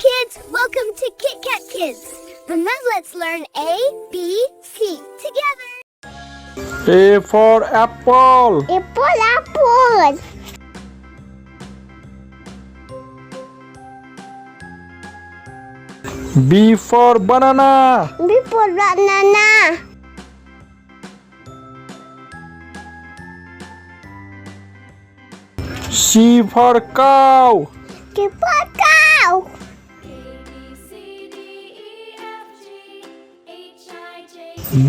kids, welcome to Kit Kat Kids. And now let's learn A, B, C together. A for apple. Apple, apple. B for banana. B for banana. C for cow. C for cow.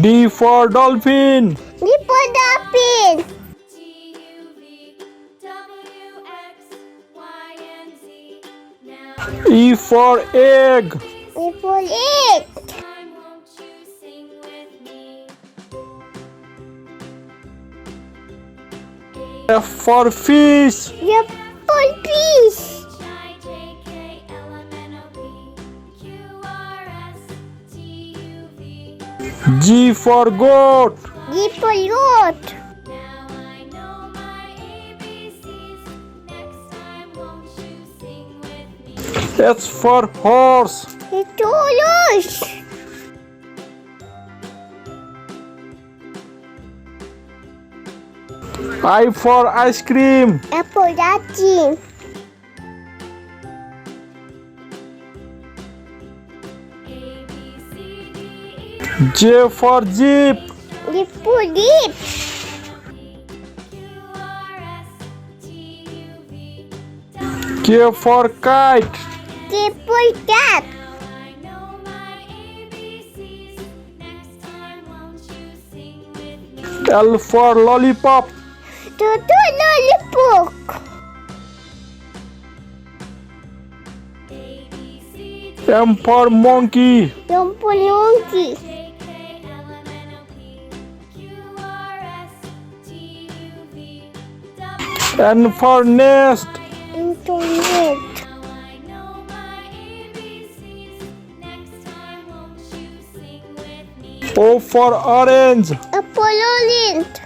D for dolphin. D for dolphin. E for egg. E for egg. F for fish. F for fish. G for goat. G for goat. H for horse. H for horse. I for ice cream. F for ice cream. J for jeep. J for jeep. K for kite. K for cat. L for lollipop. Lollipop. M for monkey. M for monkey. N for nest. N for nest. O for orange. O for orange.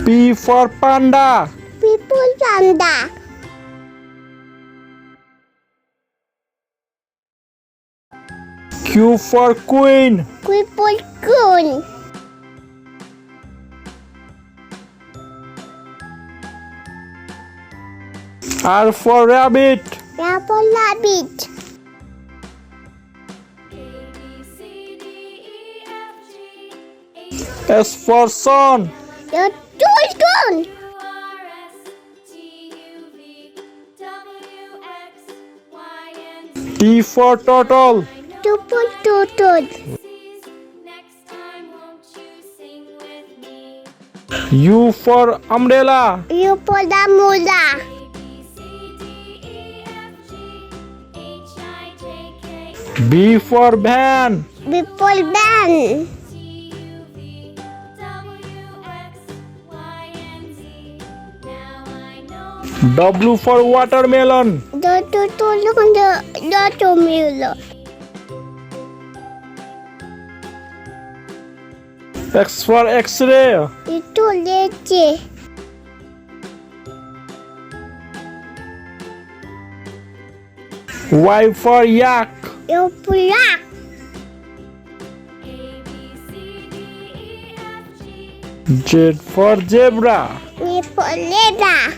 P for panda. P for panda. Q for queen. Q for queen. R for rabbit. R for rabbit. S for sun. S for sun. T for turtle. T for turtle. U for umbrella. U for umbrella. B for van. B for van. W for watermelon. Watermelon. X for X-ray. Itu leche. Y for yak. Y for yak. Z for zebra. Z for zebra.